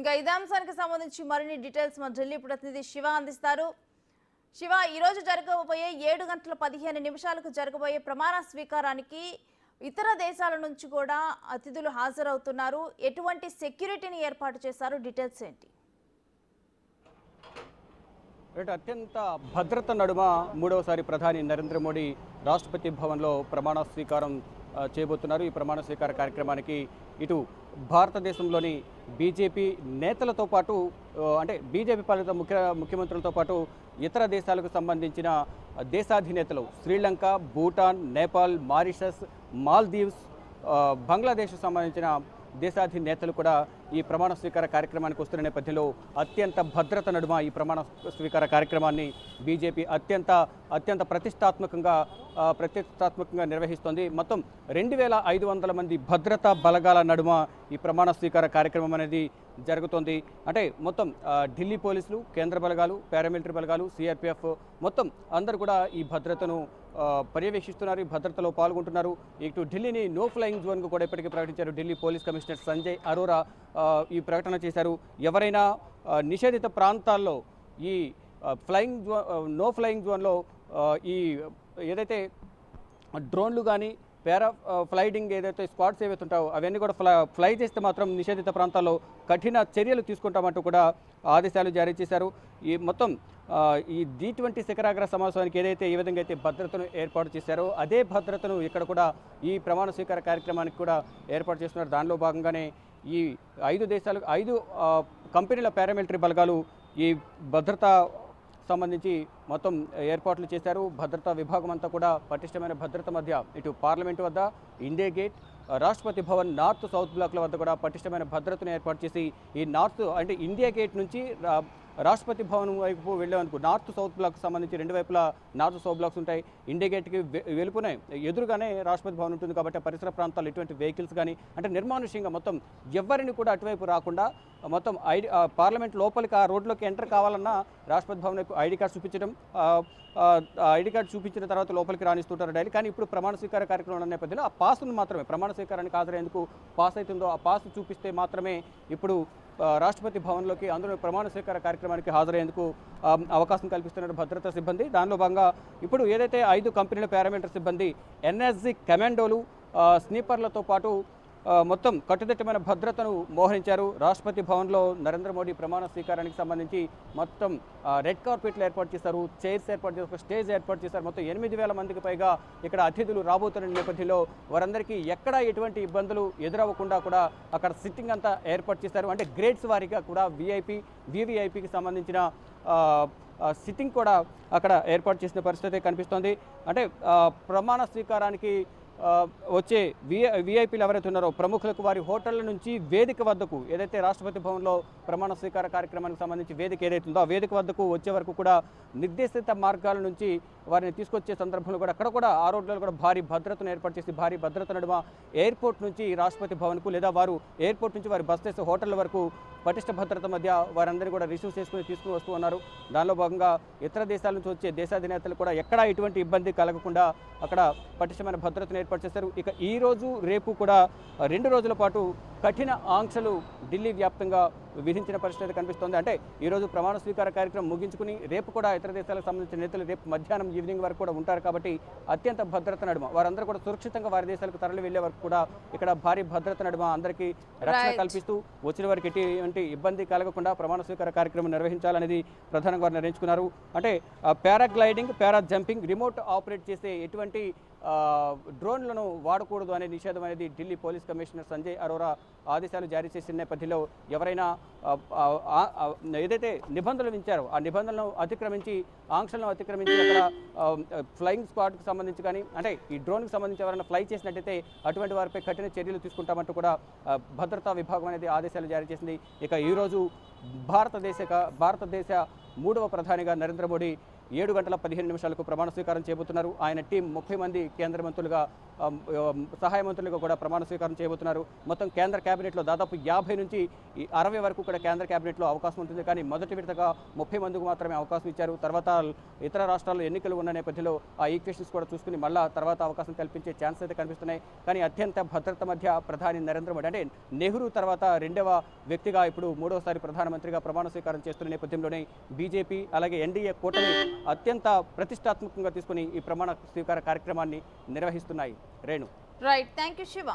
ఇంకా ఇదే అంశానికి సంబంధించి మరిన్ని డీటెయిల్స్ మన ఢిల్లీ ప్రతినిధి శివ అందిస్తారు. శివ, ఈ రోజు జరగబోయే 7:15 జరగబోయే ప్రమాణ స్వీకారానికి ఇతర దేశాల నుంచి కూడా అతిథులు హాజరవుతున్నారు. ఎటువంటి సెక్యూరిటీని ఏర్పాటు చేశారు? డీటెయిల్స్ ఏంటి? అత్యంత భద్రత నడుమ మూడవసారి ప్రధాని నరేంద్ర మోడీ రాష్ట్రపతి భవన్లో ప్రమాణ స్వీకారం చేయబోతున్నారు. ఈ ప్రమాణ స్వీకార కార్యక్రమానికి ఇటు భారతదేశంలోని బీజేపీ నేతలతో పాటు అంటే బీజేపీ పాలిత ముఖ్యమంత్రులతో పాటు ఇతర దేశాలకు సంబంధించిన దేశాధినేతలు శ్రీలంక, భూటాన్, నేపాల్, మారిషస్, మాల్దీవ్స్, బంగ్లాదేశ్కు సంబంధించిన దేశాధినేతలు కూడా ఈ ప్రమాణ స్వీకార కార్యక్రమానికి వస్తున్న నేపథ్యంలో అత్యంత భద్రత నడుమ ఈ ప్రమాణ స్వీకార కార్యక్రమాన్ని బీజేపీ అత్యంత ప్రతిష్టాత్మకంగా నిర్వహిస్తోంది. మొత్తం 2500 మంది భద్రతా బలగాల నడుమ ఈ ప్రమాణ స్వీకార కార్యక్రమం అనేది జరుగుతోంది. అంటే మొత్తం ఢిల్లీ పోలీసులు, కేంద్ర బలగాలు, పారామిలిటరీ బలగాలు, సిఆర్పిఎఫ్ మొత్తం అందరూ కూడా ఈ భద్రతను పర్యవేక్షిస్తున్నారు, ఈ భద్రతలో పాల్గొంటున్నారు. ఇటు ఢిల్లీని నో ఫ్లయింగ్ జోన్గా కూడా ఇప్పటికీ ప్రకటించారు. ఢిల్లీ పోలీస్ కమిషనర్ సంజయ్ అరోరా ఈ ప్రకటన చేశారు. ఎవరైనా నిషేధిత ప్రాంతాల్లో ఈ నో ఫ్లయింగ్ జోన్లో ఈ ఏదైతే డ్రోన్లు కానీ ఫ్లైటింగ్ ఏదైతే స్క్వాడ్స్ ఏవైతే ఉంటాయో అవన్నీ కూడా ఫ్లై చేస్తే మాత్రం నిషేధిత ప్రాంతాల్లో కఠిన చర్యలు తీసుకుంటామంటూ కూడా ఆదేశాలు జారీ చేశారు. ఈ మొత్తం ఈ G20 శిఖరాగ్ర సమావేశానికి ఏదైతే ఈ విధంగా అయితే భద్రతను ఏర్పాటు చేశారో అదే భద్రతను ఇక్కడ కూడా ఈ ప్రమాణ స్వీకార కార్యక్రమానికి కూడా ఏర్పాటు చేస్తున్నారు. దానిలో భాగంగానే ఈ 5 కంపెనీల పారామిలిటరీ బలగాలు ఈ భద్రత సంబంధించి మొత్తం ఏర్పాట్లు చేశారు. భద్రతా విభాగం అంతా కూడా పటిష్టమైన భద్రత మధ్య ఇటు పార్లమెంటు వద్ద, India gate, Rashtrapati Bhavan north south బ్లాక్ల వద్ద కూడా పటిష్టమైన భద్రతను ఏర్పాటు చేసి ఈ నార్త్ అంటే ఇండియా గేట్ నుంచి రాష్ట్రపతి భవన్ వైపు వెళ్ళేందుకు నార్త్ సౌత్ బ్లాక్ సంబంధించి రెండు వైపులా నార్త్ సౌత్ బ్లాక్స్ ఉంటాయి. ఇండియా గేట్కి వెలుపునే ఎదురుగానే రాష్ట్రపతి భవన్ ఉంటుంది కాబట్టి పరిసర ప్రాంతాల్లో ఎటువంటి వెహికల్స్ కానీ అంటే నిర్మానుష్యంగా మొత్తం ఎవరిని కూడా అటువైపు రాకుండా మొత్తం పార్లమెంట్ లోపలికి ఆ రోడ్లోకి ఎంటర్ కావాలన్నా రాష్ట్రపతి భవన్ వైపు ఐడి కార్డు చూపించడం, ఐడి కార్డు చూపించిన తర్వాత లోపలికి రాణిస్తుంటారు డైలీ. కానీ ఇప్పుడు ప్రమాణ స్వీకార కార్యక్రమం నేపథ్యంలో ఆ పాస్ను మాత్రమే ప్రమాణ స్వీకారానికి హాజరయ్యేందుకు పాస్ అవుతుందో ఆ పాస్ చూపిస్తే మాత్రమే ఇప్పుడు రాష్ట్రపతి భవన్లోకి అందులో ప్రమాణ స్వీకార కార్యక్రమానికి హాజరయ్యేందుకు అవకాశం కల్పిస్తున్నారు భద్రతా సిబ్బంది. దానిలో భాగంగా ఇప్పుడు ఏదైతే 5 కంపెనీల పారామిలిటరీ సిబ్బంది, ఎన్ఎస్జీ కమాండోలు, స్నీపర్లతో పాటు మొత్తం కట్టుదిట్టమైన భద్రతను మోహరించారు. రాష్ట్రపతి భవన్లో నరేంద్ర మోడీ ప్రమాణ స్వీకారానికి సంబంధించి మొత్తం రెడ్ కార్పెట్లు ఏర్పాటు చేశారు, చైర్స్ ఏర్పాటు చేశారు, స్టేజ్ ఏర్పాటు చేశారు. మొత్తం 8000 మందికి పైగా ఇక్కడ అతిథులు రాబోతున్న నేపథ్యంలో వారందరికీ ఎక్కడా ఎటువంటి ఇబ్బందులు ఎదురవ్వకుండా కూడా అక్కడ సిట్టింగ్ అంతా ఏర్పాటు చేశారు. అంటే గ్రేడ్స్ వారీగా కూడా వివిఐపికి సంబంధించిన సిట్టింగ్ కూడా అక్కడ ఏర్పాటు చేసిన పరిస్థితి కనిపిస్తోంది. అంటే ప్రమాణ స్వీకారానికి వచ్చే విఐపీలు ఎవరైతే ఉన్నారో ప్రముఖులకు వారి హోటళ్ల నుంచి వేదిక వద్దకు ఏదైతే రాష్ట్రపతి భవన్లో ప్రమాణ స్వీకార కార్యక్రమానికి సంబంధించి వేదిక ఏదైతే ఉందో ఆ వేదిక వద్దకు వచ్చే వరకు కూడా నిర్దేశిత మార్గాల నుంచి వారిని తీసుకొచ్చే సందర్భంలో కూడా అక్కడ కూడా ఆ రోడ్లలో కూడా భారీ భద్రతను ఏర్పాటు చేసి భారీ భద్రత నడుమ ఎయిర్పోర్ట్ నుంచి రాష్ట్రపతి భవన్కు లేదా వారు ఎయిర్పోర్ట్ నుంచి వారి బస్ చేసే హోటళ్ల వరకు పటిష్ట భద్రత మధ్య వారందరినీ కూడా రిసీవ్ తీసుకుని వస్తూ ఉన్నారు. దానిలో భాగంగా ఇతర దేశాల నుంచి వచ్చే దేశాధినేతలు కూడా ఎక్కడా ఎటువంటి ఇబ్బంది కలగకుండా అక్కడ పటిష్టమైన భద్రతను ఏర్పాటు చేశారు. ఇక ఈ రోజు రేపు కూడా 2 రోజుల పాటు కఠిన ఆంక్షలు ఢిల్లీ వ్యాప్తంగా విధించిన పరిస్థితి కనిపిస్తోంది. అంటే ఈరోజు ప్రమాణ స్వీకార కార్యక్రమం ముగించుకుని రేపు కూడా ఇతర దేశాలకు సంబంధించిన నేతలు రేపు మధ్యాహ్నం ఈవినింగ్ వరకు కూడా ఉంటారు కాబట్టి అత్యంత భద్రత నడుమ వారందరూ కూడా సురక్షితంగా వారి దేశాలకు తరలి వెళ్లే వరకు కూడా ఇక్కడ భారీ భద్రత నడుమ అందరికీ రక్షణ కల్పిస్తూ వచ్చిన వారికి ఎటువంటి ఇబ్బంది కలగకుండా ప్రమాణ స్వీకార కార్యక్రమం నిర్వహించాలనేది ప్రధానంగా వారు నిర్ణయించుకున్నారు. అంటే పారాగ్లైడింగ్, పారా జంపింగ్, రిమోట్ ఆపరేట్ చేసే ఎటువంటి డ్రోన్లను వాడకూడదు అనే నిషేధం అనేది ఢిల్లీ పోలీస్ కమిషనర్ సంజయ్ అరోరా ఆదేశాలు జారీ చేసిన నేపథ్యంలో ఎవరైనా ఏదైతే నిబంధనలు ఇచ్చారో ఆ నిబంధనలను అతిక్రమించి ఆంక్షలను అతిక్రమించి అక్కడ ఫ్లయింగ్ స్క్వాడ్కి సంబంధించి కానీ అంటే ఈ డ్రోన్కి సంబంధించి ఎవరైనా ఫ్లై చేసినట్టయితే అటువంటి వారిపై కఠిన చర్యలు తీసుకుంటామంటూ కూడా భద్రతా విభాగం అనేది ఆదేశాలు జారీ చేసింది. ఇక ఈరోజు భారతదేశ 3వ ప్రధానిగా నరేంద్ర మోడీ 7 గంటల 15 నిమిషాలకు ప్రమాణ స్వీకారం చేయబోతున్నారు. ఆయన టీం 30 మంది కేంద్ర మంత్రులుగా సహాయ మంత్రులుగా కూడా ప్రమాణ స్వీకారం చేయబోతున్నారు. మొత్తం కేంద్ర కేబినెట్లో దాదాపు 50 నుంచి 60 వరకు కూడా కేంద్ర కేబినెట్లో అవకాశం ఉంటుంది. కానీ మొదటి విడతగా 30 మందికి మాత్రమే అవకాశం ఇచ్చారు. తర్వాత ఇతర రాష్ట్రాల్లో ఎన్నికలు ఉన్న నేపథ్యంలో ఆ ఈక్వేషన్స్ కూడా చూసుకుని మళ్ళా తర్వాత అవకాశం కల్పించే ఛాన్స్ అయితే కనిపిస్తున్నాయి. కానీ అత్యంత భద్రత మధ్య ప్రధాని నరేంద్ర మోడీ అంటే నెహ్రూ తర్వాత రెండవ వ్యక్తిగా ఇప్పుడు మూడవసారి ప్రధానమంత్రిగా ప్రమాణ స్వీకారం చేస్తున్న నేపథ్యంలోనే బీజేపీ అలాగే ఎన్డీఏ కూటమి అత్యంత ప్రతిష్టాత్మకంగా తీసుకుని ఈ ప్రమాణ స్వీకార కార్యక్రమాన్ని నిర్వహిస్తున్నాయి. Renu. Right, thank you Shiva.